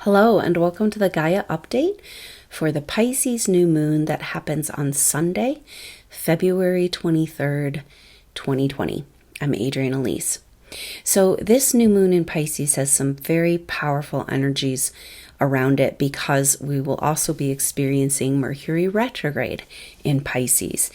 Hello and welcome to the Gaia update for the Pisces new moon that happens on Sunday, February 23rd, 2020. I'm Adrienne Elise. So this new moon in Pisces has some very powerful energies around it because we will also be experiencing Mercury retrograde in Pisces.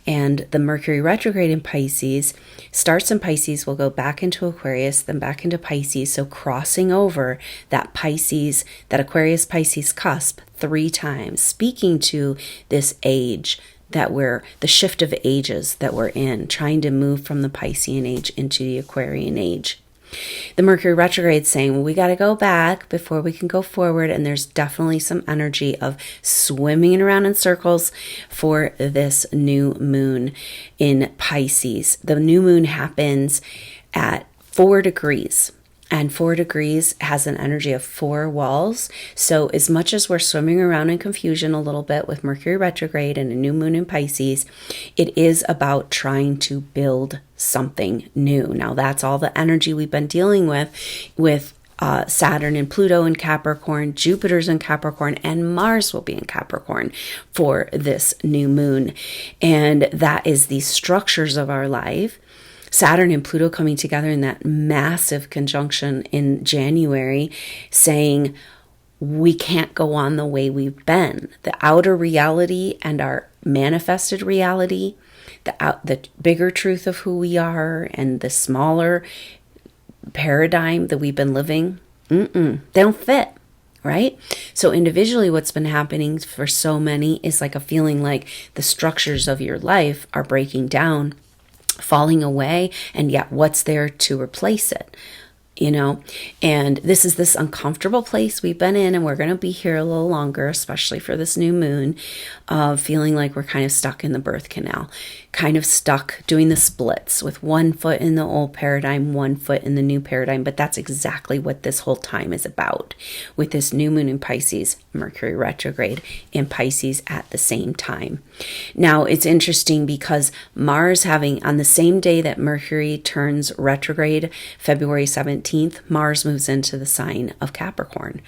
And the Mercury retrograde in Pisces starts in Pisces, will go back into Aquarius, then back into Pisces. So crossing over that Pisces, that Aquarius-Pisces cusp 3 times, speaking to this age that the shift of ages that we're in, trying to move from the Piscean Age into the Aquarian Age. The Mercury retrograde saying, well, we got to go back before we can go forward. And there's definitely some energy of swimming around in circles for this new moon in Pisces. The new moon happens at 4 degrees. And 4 degrees has an energy of 4 walls. So as much as we're swimming around in confusion a little bit with Mercury retrograde and a new moon in Pisces, it is about trying to build something new. Now that's all the energy we've been dealing with Saturn and Pluto in Capricorn, Jupiter's in Capricorn, and Mars will be in Capricorn for this new moon. And that is the structures of our life. Saturn and Pluto coming together in that massive conjunction in January, saying we can't go on the way we've been. The outer reality and our manifested reality, the bigger truth of who we are and the smaller paradigm that we've been living, they don't fit. Right? So individually, what's been happening for so many is like a feeling like the structures of your life are breaking down, falling away, and yet what's there to replace it? And this is this uncomfortable place we've been in, and we're going to be here a little longer, especially for this new moon, of feeling like we're kind of stuck in the birth canal, kind of stuck doing the splits with 1 foot in the old paradigm, 1 foot in the new paradigm. But that's exactly what this whole time is about with this new moon in Pisces, Mercury retrograde in Pisces at the same time. Now, it's interesting because Mars having on the same day that Mercury turns retrograde, February 17th, Mars moves into the sign of Capricorn.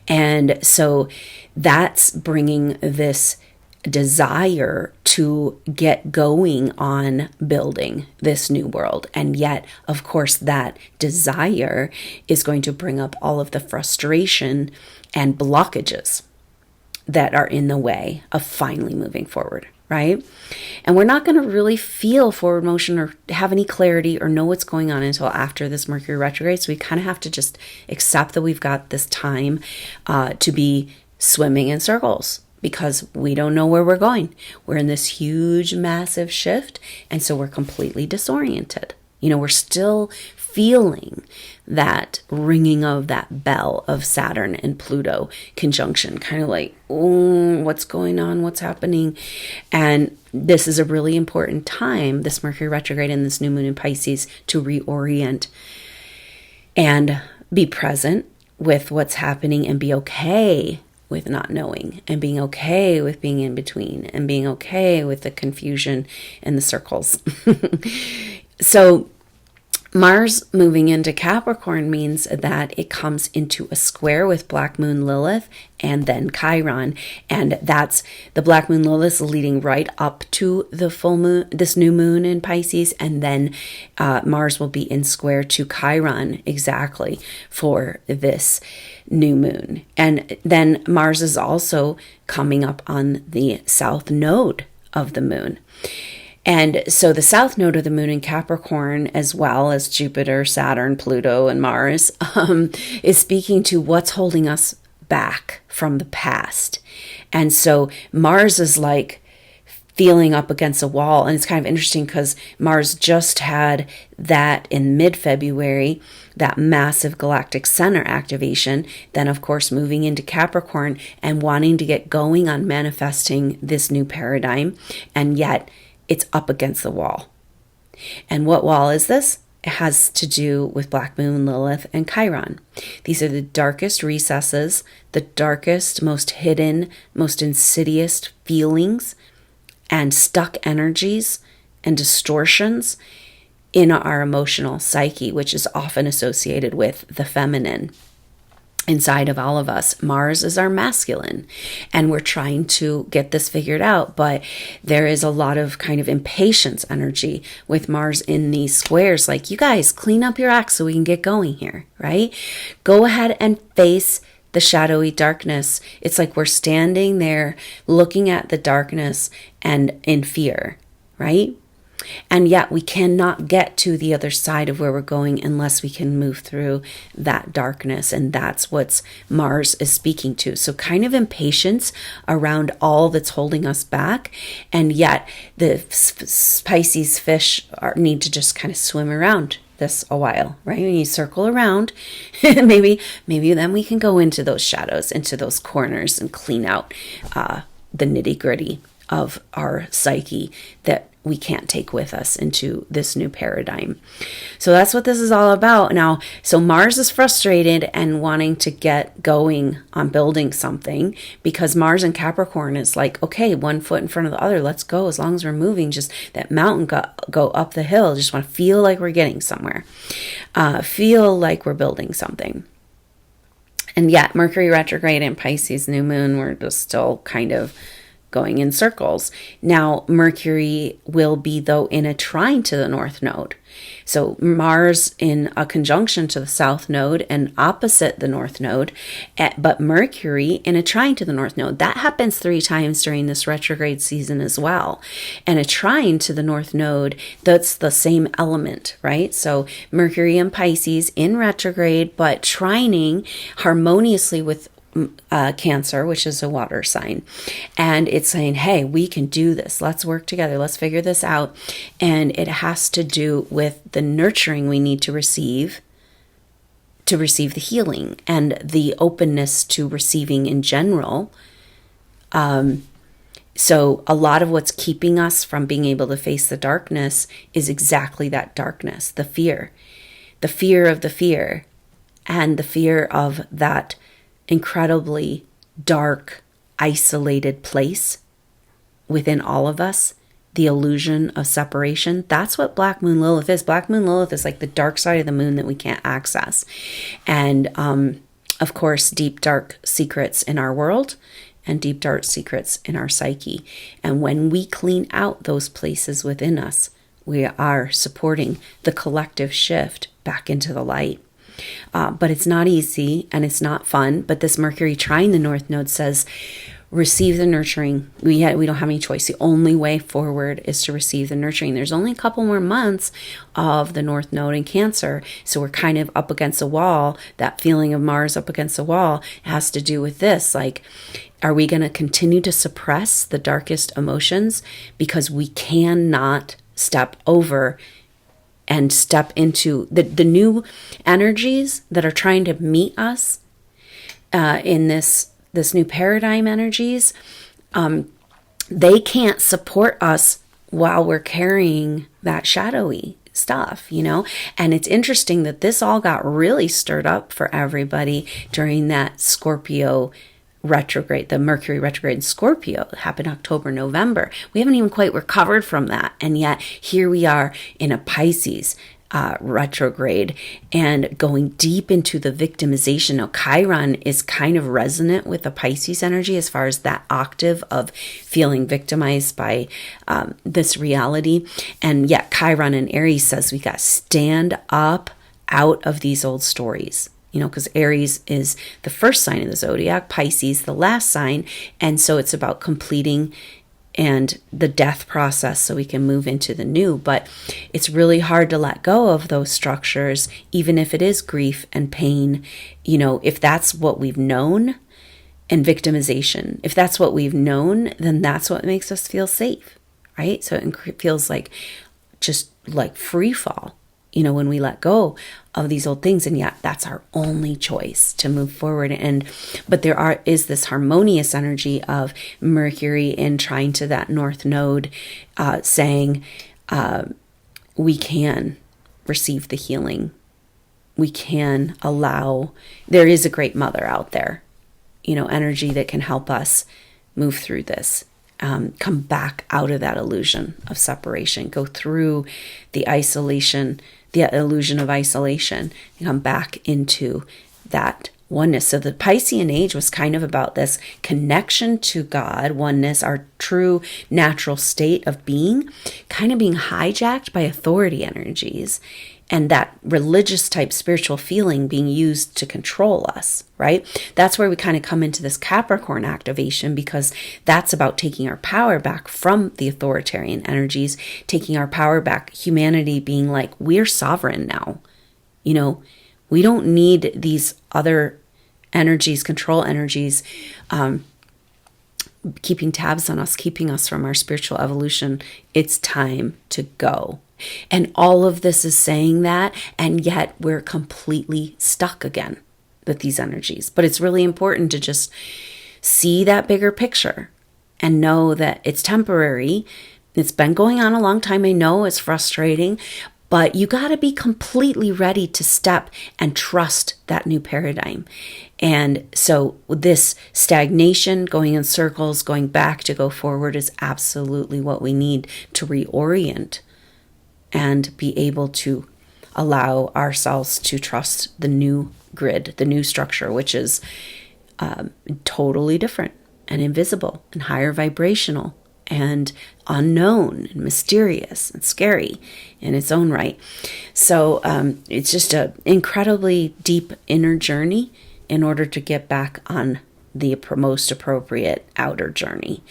And so that's bringing this desire to get going on building this new world. And yet, of course, that desire is going to bring up all of the frustration and blockages that are in the way of finally moving forward, right? And we're not going to really feel forward motion or have any clarity or know what's going on until after this Mercury retrograde. So we kind of have to just accept that we've got this time to be swimming in circles because we don't know where we're going. We're in this huge, massive shift. And so we're completely disoriented. We're still feeling that ringing of that bell of Saturn and Pluto conjunction, kind of like, what's going on? What's happening? And this is a really important time, this Mercury retrograde and this new moon in Pisces, to reorient and be present with what's happening and be okay with not knowing and being okay with being in between and being okay with the confusion and the circles. So Mars moving into Capricorn means that it comes into a square with Black Moon Lilith and then Chiron. And that's the Black Moon Lilith leading right up to the full moon, this new moon in Pisces. And then Mars will be in square to Chiron exactly for this new moon. And then Mars is also coming up on the south node of the moon. And so the south node of the moon in Capricorn, as well as Jupiter, Saturn, Pluto, and Mars, is speaking to what's holding us back from the past. And so Mars is like feeling up against a wall. And it's kind of interesting because Mars just had that in mid-February, that massive galactic center activation. Then, of course, moving into Capricorn and wanting to get going on manifesting this new paradigm. And yet it's up against the wall. And what wall is this? It has to do with Black Moon Lilith and Chiron. These are the darkest recesses, the darkest, most hidden, most insidious feelings and stuck energies and distortions in our emotional psyche, which is often associated with the feminine. inside of all of us. Mars is our masculine, and we're trying to get this figured out, but there is a lot of kind of impatience energy with Mars in these squares. Like, you guys, clean up your act so we can get going here, right? Go ahead and face the shadowy darkness. It's like we're standing there looking at the darkness and in fear, right? And yet we cannot get to the other side of where we're going unless we can move through that darkness. And that's what Mars is speaking to. So kind of impatience around all that's holding us back. And yet the Pisces fish need to just kind of swim around this a while, right? When you circle around, maybe then we can go into those shadows, into those corners, and clean out the nitty gritty of our psyche that we can't take with us into this new paradigm. So that's what this is all about. Now, so Mars is frustrated and wanting to get going on building something, because Mars in Capricorn is like, okay, one foot in front of the other, let's go. As long as we're moving, just that mountain go up the hill. Just want to feel like we're getting somewhere. Feel like we're building something. And yet Mercury retrograde and Pisces new moon, we're just still kind of going in circles. Now, Mercury will be, though, in a trine to the North Node. So Mars in a conjunction to the South Node and opposite the North Node, but Mercury in a trine to the North Node. That happens 3 times during this retrograde season as well. And a trine to the North Node, that's the same element, right? So Mercury in Pisces in retrograde, but trining harmoniously with Cancer, which is a water sign. And it's saying, hey, we can do this. Let's work together. Let's figure this out. And it has to do with the nurturing we need to receive the healing and the openness to receiving in general. So a lot of what's keeping us from being able to face the darkness is exactly that darkness, the fear of the fear, and the fear of that incredibly dark, isolated place within all of us, the illusion of separation. That's what Black Moon Lilith is. Black Moon Lilith is like the dark side of the moon that we can't access. And of course, deep, dark secrets in our world and deep, dark secrets in our psyche. And when we clean out those places within us, we are supporting the collective shift back into the light. But it's not easy and it's not fun. But this Mercury trine the North Node says, receive the nurturing. We don't have any choice. The only way forward is to receive the nurturing. There's only a couple more months of the North Node in Cancer. So we're kind of up against a wall. That feeling of Mars up against a wall has to do with this. Like, are we going to continue to suppress the darkest emotions because we cannot step over and step into the new energies that are trying to meet us in this new paradigm energies? They can't support us while we're carrying that shadowy stuff, And it's interesting that this all got really stirred up for everybody during that Scorpio retrograde, the Mercury retrograde in Scorpio that happened October, November. We haven't even quite recovered from that. And yet here we are in a Pisces retrograde and going deep into the victimization. Now, Chiron is kind of resonant with the Pisces energy as far as that octave of feeling victimized by this reality. And yet Chiron in Aries says we got to stand up out of these old stories. Because Aries is the first sign of the zodiac, Pisces the last sign. And so it's about completing and the death process so we can move into the new. But it's really hard to let go of those structures, even if it is grief and pain. If that's what we've known, and victimization, if that's what we've known, then that's what makes us feel safe, right? So it feels like just like free fall. When we let go of these old things, and yet that's our only choice to move forward. But there is this harmonious energy of Mercury in trine to that North Node, saying we can receive the healing. We can allow. There is a great mother out there, energy that can help us move through this. Come back out of that illusion of separation, go through the illusion of isolation, and come back into that oneness. So the Piscean Age was kind of about this connection to God, oneness, our true natural state of being, kind of being hijacked by authority energies, and that religious type spiritual feeling being used to control us, right? That's where we kind of come into this Capricorn activation, because that's about taking our power back from the authoritarian energies, taking our power back, humanity being like, we're sovereign now. You know, we don't need these other energies, control energies, keeping tabs on us, keeping us from our spiritual evolution. It's time to go. And all of this is saying that, and yet we're completely stuck again with these energies. But it's really important to just see that bigger picture and know that it's temporary. It's been going on a long time. I know it's frustrating, but you got to be completely ready to step and trust that new paradigm. And so this stagnation, going in circles, going back to go forward is absolutely what we need to reorient and be able to allow ourselves to trust the new grid, the new structure, which is totally different and invisible and higher vibrational and unknown and mysterious and scary in its own right. So it's just an incredibly deep inner journey in order to get back on the most appropriate outer journey.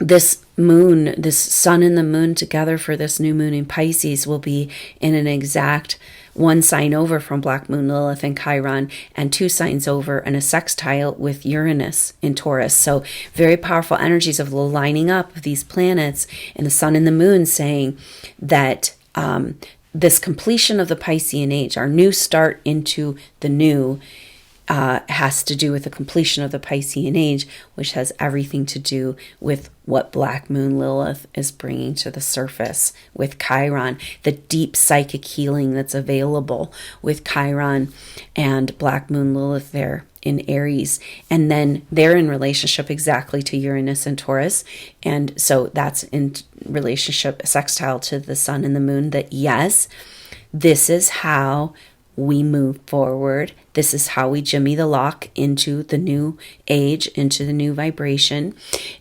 This moon, this sun and the moon together for this new moon in Pisces will be in an exact one sign over from Black Moon Lilith and Chiron, and 2 signs over and a sextile with Uranus in Taurus. So very powerful energies of the lining up of these planets and the sun and the moon, saying that this completion of the Piscean Age, our new start into the new, has to do with the completion of the Piscean Age, which has everything to do with what Black Moon Lilith is bringing to the surface with Chiron, the deep psychic healing that's available with Chiron and Black Moon Lilith there in Aries. And then they're in relationship exactly to Uranus and Taurus. And so that's in relationship sextile to the sun and the moon, that yes, this is how we move forward. This is how we jimmy the lock into the new age, into the new vibration.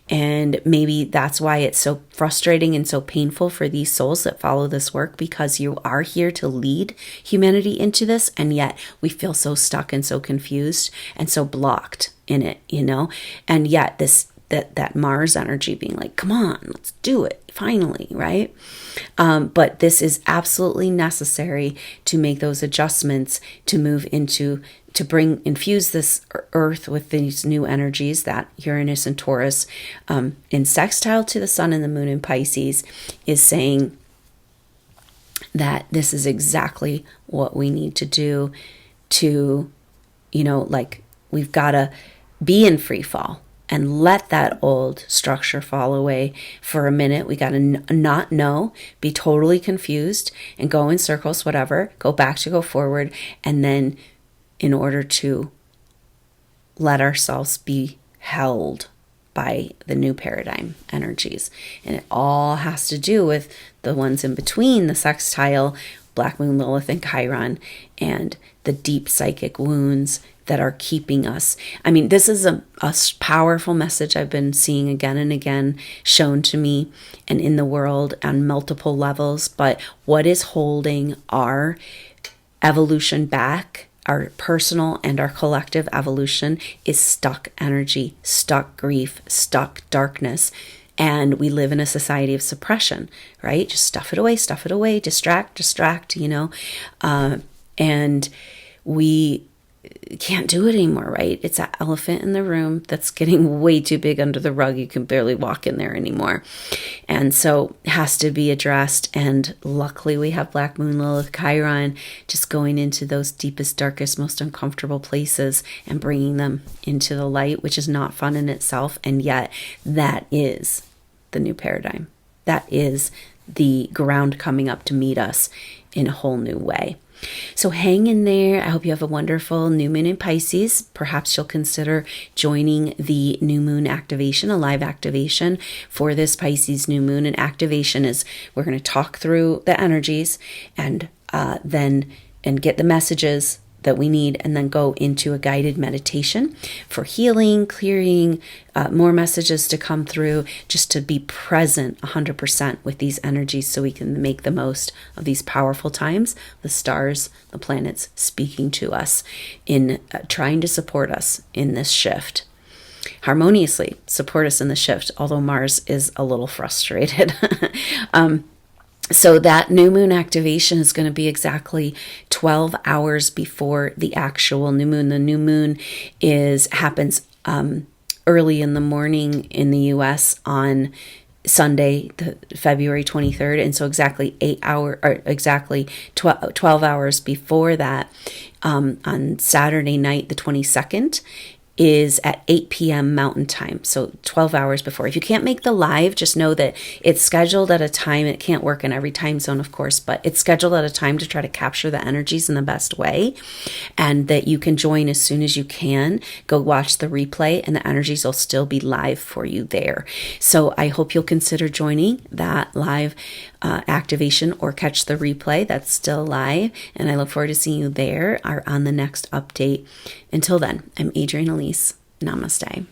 And maybe that's why it's so frustrating and so painful for these souls that follow this work, because you are here to lead humanity into this, and yet we feel so stuck and so confused and so blocked in it, you know? And yet that Mars energy being like, come on, let's do it finally, right? But this is absolutely necessary to make those adjustments, to move into, to infuse this earth with these new energies, that Uranus and Taurus in sextile to the sun and the moon in Pisces is saying that this is exactly what we need to do to, you know, like, we've got to be in free fall and let that old structure fall away for a minute. We got to not know, be totally confused and go in circles, whatever, go back to go forward. And then in order to let ourselves be held by the new paradigm energies. And it all has to do with the ones in between, the sextile, Black Moon Lilith and Chiron, and the deep psychic wounds that are keeping us. I mean, this is a powerful message I've been seeing again and again shown to me and in the world on multiple levels. But what is holding our evolution back, our personal and our collective evolution, is stuck energy, stuck grief, stuck darkness. And we live in a society of suppression, right? Just stuff it away, distract, you know. And we can't do it anymore, right? It's that elephant in the room that's getting way too big under the rug. You can barely walk in there anymore. And so it has to be addressed. And luckily we have Black Moon Lilith Chiron just going into those deepest, darkest, most uncomfortable places and bringing them into the light, which is not fun in itself. And yet that is the new paradigm. That is the ground coming up to meet us in a whole new way. So hang in there. I hope you have a wonderful new moon in Pisces. Perhaps you'll consider joining the new moon activation, a live activation for this Pisces new moon. And activation is, we're going to talk through the energies and then get the messages that we need, and then go into a guided meditation for healing, clearing, more messages to come through, just to be present 100% with these energies so we can make the most of these powerful times, the stars, the planets speaking to us in trying to support us in this shift. Harmoniously support us in the shift, although Mars is a little frustrated. So that new moon activation is going to be exactly 12 hours before the actual new moon. The new moon happens early in the morning in the US on Sunday, February 23rd. And so exactly 12 hours before that, on Saturday night, the 22nd, is at 8 p.m. Mountain Time, so 12 hours before. If you can't make the live, just know that it's scheduled at a time. It can't work in every time zone, of course, but it's scheduled at a time to try to capture the energies in the best way, and that you can join as soon as you can. Go watch the replay, and the energies will still be live for you there. So I hope you'll consider joining that live activation, or catch the replay that's still live, and I look forward to seeing you there or on the next update. Until then, I'm Adrienne Elise. Namaste.